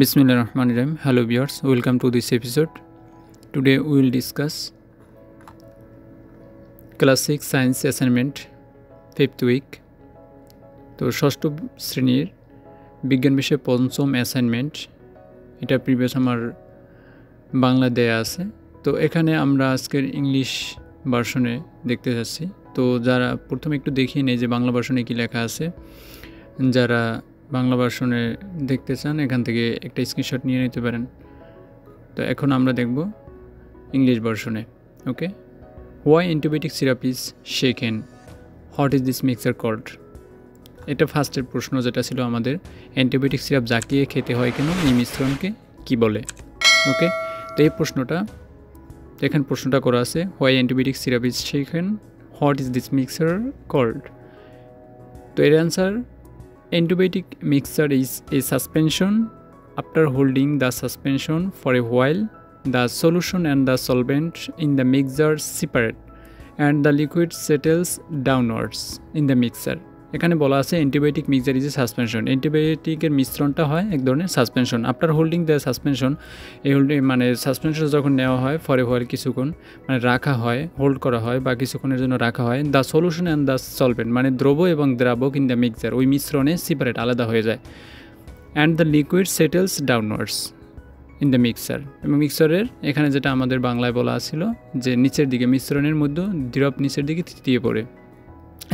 Bismillahirrahmanirrahim. Hello viewers, welcome to this episode. Today we will discuss Classic Science Assignment 5th week. তো ষষ্ঠ শ্রেণীর বিজ্ঞান বিষয়ে পঞ্চম অ্যাসাইনমেন্ট, এটা প্রিভিয়াস আমার বাংলা দেয়া আছে। তো এখানে আমরা আজকের ইংলিশ ভার্সনে দেখতে যাচ্ছি। তো যারা প্রথমে একটু দেখিয়ে নেই যে বাংলা ভার্সনে কী লেখা আছে, যারা বাংলা ভার্সনে দেখতে চান এখান থেকে একটা স্ক্রিনশট নিয়ে নিতে পারেন। তো এখন আমরা দেখব ইংলিশ ভার্সনে। Okay, why antibiotic syrup is shaken, what is this mixture called. এটা ফার্স্টের প্রশ্ন যেটা ছিল আমাদের, অ্যান্টিবায়োটিক সিরাপ জাকিয়ে খেতে হয় কেন, এই মিশ্রণকে কি বলে। ওকে, তো এই প্রশ্নটা এখানে প্রশ্নটা করা আছে, why antibiotic syrup is shaken, what is this mixture called. তো এর answer, antibiotic mixture is a suspension. After holding the suspension for a while, the solution and the solvent in the mixture separate and the liquid settles downwards in the mixture. এখানে বলা আছে antibiotic mixture is a suspension, অ্যান্টিবায়োটিকের মিশ্রণটা হয় এক ধরনের suspension. After holding the suspension, এই holding মানে সাসপেনশন যখন নেওয়া হয় ফর এ হোয়াইল কিছুক্ষণ মানে রাখা হয়, হোল্ড করা হয় বা কিছুক্ষণের জন্য রাখা হয়, the solution and the solvent মানে দ্রব এবং দ্রাবক ইন দ্য মিক্সচার ওই মিশ্রণে সেপারেট আলাদা হয়ে যায়, and the liquid settles downwards in the mixture. এবং মিক্সচারের এখানে যেটা আমাদের বাংলায় বলা ছিল যে নিচের দিকে মিশ্রণের মধ্যে দ্রব নিচের দিকে তৃতীয় পড়ে,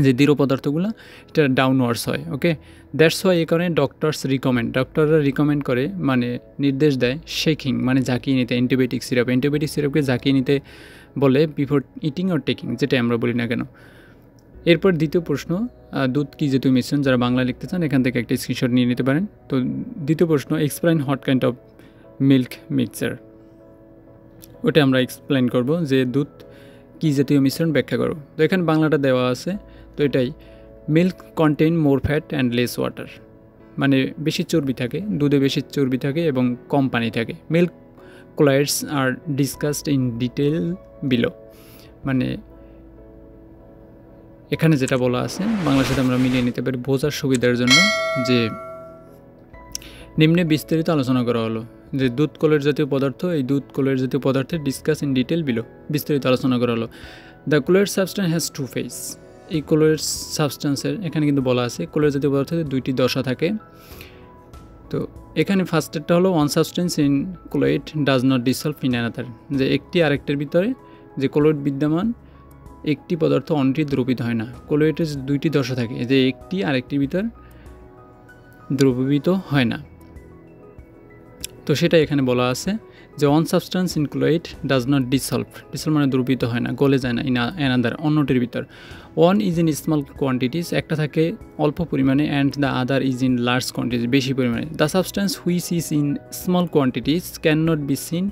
যে দৃঢ় পদার্থগুলো এটা ডাউনওয়ার্ডস হয়। ওকে, দ্যাটস ওয়াই এই কারণে ডক্টররা রিকমেন্ড করে মানে নির্দেশ দেয় শেকিং মানে ঝাঁকিয়ে নিতে অ্যান্টিবায়োটিক সিরাপকে ঝাঁকিয়ে নিতে বলে বিফোর ইটিং অর টেকিং, যেটা আমরা বলি না কেন। এরপর দ্বিতীয় প্রশ্ন, দুধ কি জাতীয় মিশ্রণ, যারা বাংলা লিখতে চান এখান থেকে একটা স্ক্রিনশট নিয়ে নিতে পারেন। তো দ্বিতীয় প্রশ্ন, explain what kind of milk mixture, ওটা আমরা এক্সপ্লেইন করব যে দুধ কি জাতীয় মিশ্রণ ব্যাখ্যা করো। তো এখানে বাংলাটা দেওয়া আছে, তো এটাই, milk contain more fat and less water, মানে বেশি চর্বি থাকে, দুধে বেশি চর্বি থাকে এবং কম পানি থাকে। Milk colloids are discussed in detail below, মানে এখানে যেটা বলা আছে বাংলার সাথে আমরা মিলিয়ে নিতে পারি বোঝার সুবিধার জন্য, যে নিম্নে বিস্তারিত আলোচনা করা হলো যে দুধ কোলের জাতীয় পদার্থ, এই দুধ কোলের জাতীয় পদার্থের ডিসকাস ইন ডিটেল বিলো, বিস্তারিত আলোচনা করা হলো। দ্য কোলের সাবস্টেন্স হ্যাজ টু ফেস, এই কোলের সাবস্টেন্সের এখানে কিন্তু বলা আছে কোলের জাতীয় পদার্থের দুইটি দশা থাকে। তো এখানে ফার্স্টেরটা হলো one substance in colloid does not dissolve in another, যে একটি আরেকটার ভিতরে যে কোলয়েড বিদ্যমান, একটি পদার্থ অন্যটি দ্রবীভূত হয় না। কোলয়েডের দুইটি দশা থাকে, যে একটি আরেকটির ভিতর দ্রবীভূত হয় না। তো সেটা এখানে বলা আছে যে one substance in colloid does not dissolve মানে দ্রবীভূত হয় না, গলে যায় না, ইন অ্যানাদার অন্যটির ভিতর। One is in small quantities, একটা থাকে অল্প পরিমাণে, and the other is in large quantities বেশি পরিমাণে। The substance which is in small quantities can not be seen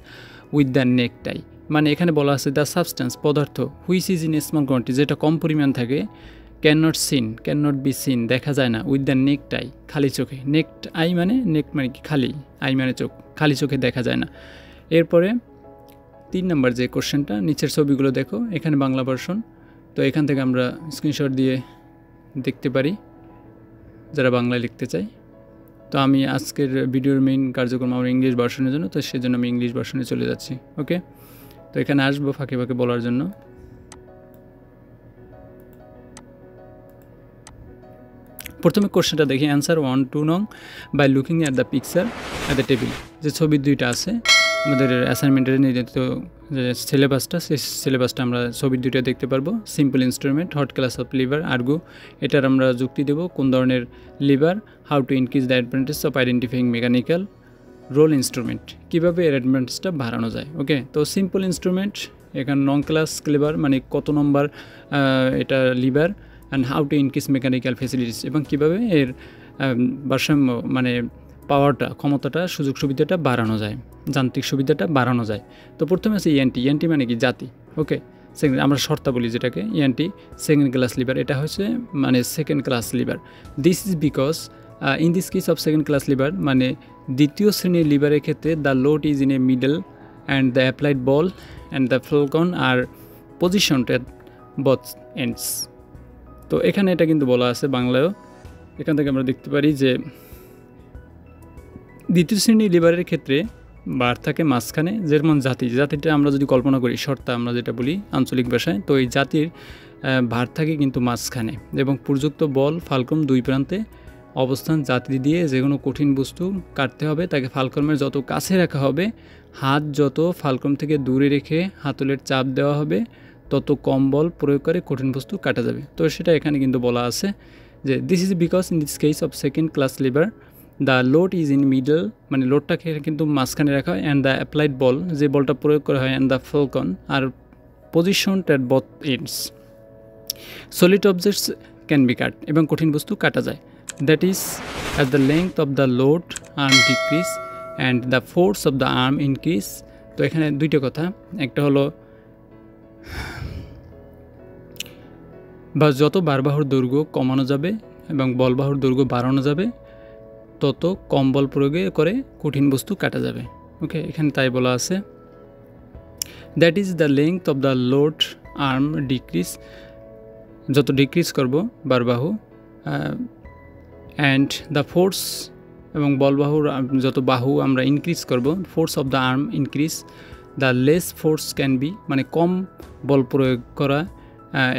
with the necked I, মানে এখানে বলা আছে দ্য সাবস্টেন্স পদার্থ which is in small quantity যেটা কম পরিমাণ থাকে, ক্যান নট বি সিন দেখা যায় না, উইথ দ্য নেকড আই খালি চোখে, নেকড আই মানে নেকড মানে কি খালি, আই মানে চোখ, খালি চোখে দেখা যায় না। এরপরে 3 নম্বর যে কোশ্চেনটা, নিচের ছবিগুলো দেখো, এখানে বাংলা ভার্সন, তো এখান থেকে আমরা স্ক্রিনশট দিয়ে দেখতে পারি যারা বাংলায় লিখতে চাই। তো আমি আজকের ভিডিওর মেইন কার্যক্রম আমার ইংলিশ ভার্সনের জন্য, তো সেজন্য আমি ইংলিশ ভার্সনে চলে যাচ্ছি। ওকে, তো এখানে আসবো ফাঁকে ফাঁকে বলার জন্য। প্রথমে কোশ্চেনটা দেখি, অ্যান্সার 1, 2 নং by looking at the picture at the table, যে ছবি দুইটা আছে আমাদের অ্যাসাইনমেন্টের নির্ধারিত যে সিলেবাসটা, সেই সিলেবাসটা আমরা ছবি দুইটা দেখতে পারবো। Simple instrument, what class of lever, argue, এটার আমরা যুক্তি দেবো কোন ধরনের lever, how to increase the advantage of identifying mechanical role instrument, কীভাবে এর অ্যাডভান্টেজটা বাড়ানো যায়। ওকে, তো সিম্পল ইনস্ট্রুমেন্ট এখানে নং ক্লাস লিভার মানে কত নম্বর এটা liver, and how to increase mechanical facilities এবং কীভাবে এর ভারসাম্য মানে পাওয়ারটা, ক্ষমতাটা, সুযোগ সুবিধাটা বাড়ানো যায়, যান্ত্রিক সুবিধাটা বাড়ানো যায়। তো প্রথমে আছে ইএনটি মানে কি জাতি। ওকে, সেকেন্ড আমরা শর্তাবলী যেটাকে ইএনটি সেকেন্ড ক্লাস লিভার, এটা হচ্ছে মানে second class lever. This is because in this case of second class lever মানে দ্বিতীয় শ্রেণীর লিভারের ক্ষেত্রে the load is in a middle and the applied বল and the fulcrum are positioned at both ends. তো এখানে এটা কিন্তু বলা আছে বাংলায়ও, এখান থেকে আমরা দেখতে পারি যে দ্বিতীয় শ্রেণীর লিভারের ক্ষেত্রে বার থাকে মাঝখানে, যেমন জাতিটা আমরা যদি কল্পনা করি শর্তা আমরা যেটা বলি আঞ্চলিক ভাষায়, তো এই জাতির ভার থাকে কিন্তু মাঝখানে এবং প্রযুক্ত বল ফালক্রম দুই প্রান্তে অবস্থান। জাতি দিয়ে যে কোনো কঠিন বস্তু কাটতে হবে তাকে ফালক্রমের যত কাছে রাখা হবে, হাত যত ফালক্রম থেকে দূরে রেখে হাতলের চাপ দেওয়া হবে, তত কম বল প্রয়োগ করে কঠিন বস্তু কাটা যাবে। তো সেটা এখানে কিন্তু বলা আছে যে this is because in this case of second class lever the load is in middle, মানে লোডটাকে কিন্তু মাঝখানে রাখা হয়, অ্যান্ড দ্য অ্যাপ্লাইড বল যে বলটা প্রয়োগ করা হয়, and the fulcrum are position at both ends. Solid objects can be cut, এবং কঠিন বস্তু কাটা যায়। That is at the length of the load arm decrease and the force of the arm increase. তো এখানে দুইটা কথা, একটা হলো বা যত বারবাহুর দৈর্ঘ্য কমানো যাবে এবং বলবাহুর দৈর্ঘ্য বাড়ানো যাবে তত কম বল প্রয়োগে করে কঠিন বস্তু কাটা যাবে। ওকে, এখানে তাই বলা আছে that is the length of the load arm decrease, যত ডিক্রিজ করব বারবাহু, অ্যান্ড দ্য ফোর্স এবং বলবাহুর যত বাহু আমরা ইনক্রিজ করব, force of the arm increase, the less force can be, মানে কম বল প্রয়োগ করা,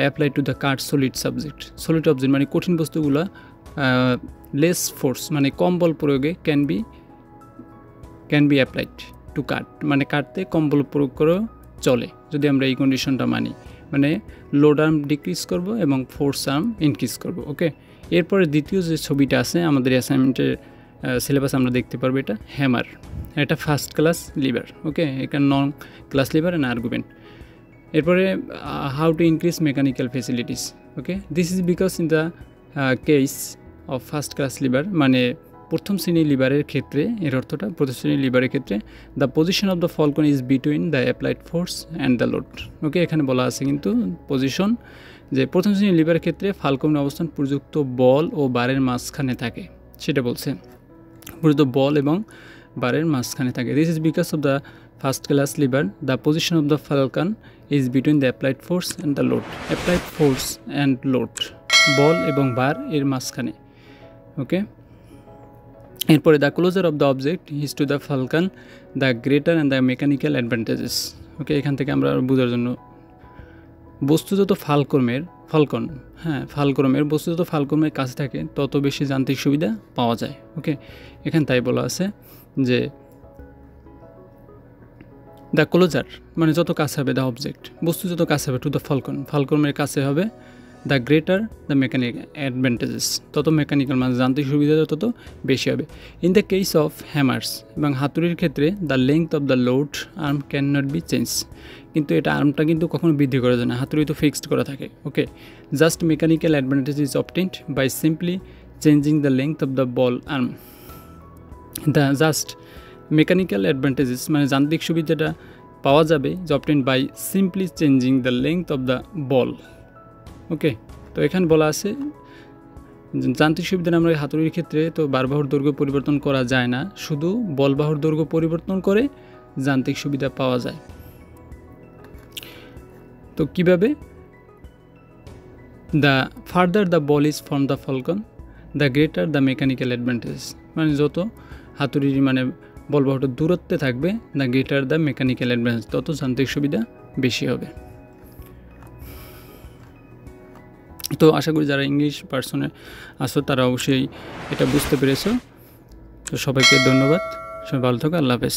apply to the cut solid subject. Solid object মানে কঠিন বস্তুগুলো লেস ফোর্স মানে কম বল প্রয়োগে ক্যান বি অ্যাপ্লাইড টু কাট, মানে কাটতে কম বল প্রয়োগ করেও চলে যদি আমরা এই কন্ডিশনটা মানি, মানে লোড আর্ম ডিক্রিজ করব এবং ফোর্স আর্ম ইনক্রিজ করব। ওকে, এরপরে দ্বিতীয় যে ছবিটা আছে আমাদের অ্যাসাইনমেন্টের সিলেবাস আমরা দেখতে পারবো, এটা হ্যামার, এটা ফার্স্ট ক্লাস লিভার। ওকে, এখানে non class lever and argument. এরপরে how to increase mechanical facilities. Okay, this is because in the case of first class lever, মানে প্রথম শ্রেণীর লিভারের ক্ষেত্রে, এর অর্থটা প্রথম শ্রেণীর লিভারের ক্ষেত্রে the position of the fulcrum is between the applied force and the load. Okay, এখানে বলা আছে কিন্তু পজিশন, যে প্রথম শ্রেণীর লিভারের ক্ষেত্রে ফালকনের অবস্থান প্রযুক্ত বল ও বারের মাঝখানে থাকে, সেটা বলছে প্রযুক্ত বল এবং বারের মাঝখানে থাকে। This is because of the first class lever the position of the fulcrum is between the applied force and the load. Applied force and load, বল এবং বার এর মাঝখানে। ওকে, এরপরে the closure of the object is to the fulcrum the greater and the mechanical advantages. Okay, এখান থেকে আমরা বোঝার জন্য বস্তু যত ফালক্রমের বস্তু যত ফালক্রমের কাছে থাকে তত বেশি যান্ত্রিক সুবিধা পাওয়া যায়। ওকে, এখানে তাই বলা আছে যে দ্য ক্লোজার মানে যত কাছে হবে, দ্য অবজেক্ট বস্তু যত কাছে হবে, টু দ্য ফালক্রমের কাছে হবে, the greater the mechanical advantages, তত মেকানিক্যাল মানে যান্ত্রিক সুবিধা তত বেশি হবে। In the case of hammers এবং হাতুড়ির ক্ষেত্রে the length of the load arm can not be change, কিন্তু এটা আর্মটা কিন্তু কখনো বৃদ্ধি করা যায় না, হাতুড়ি তো ফিক্সড করা থাকে। Okay, just mechanical advantage is obtained by simply changing the length of the বল arm. The just mechanical advantages মানে যান্ত্রিক সুবিধাটা পাওয়া যাবে যে obtained by simply changing the length of the বল। ওকে, তো এখানে বলা আছে যান্ত্রিক সুবিধা আমরা হাতুড়ির ক্ষেত্রে তো বারবাহুর দৈর্ঘ্য পরিবর্তন করা যায় না, শুধু বলবাহুর দৈর্ঘ্য পরিবর্তন করে যান্ত্রিক সুবিধা পাওয়া যায়। তো কিভাবে? The further the ball is from the fulcrum the greater the mechanical advantage, মানে যত হাতুড়ির মানে বলবাহুটা দূরত্বে থাকবে, the greater the mechanical advantage, তত যান্ত্রিক সুবিধা বেশি হবে। তো আশা করি যারা ইংলিশ পার্সনে আসো তারা অবশ্যই এটা বুঝতে পেরেছো। তো সবাইকে ধন্যবাদ, সবাই ভালো থাকো, আল্লাহ হাফেজ।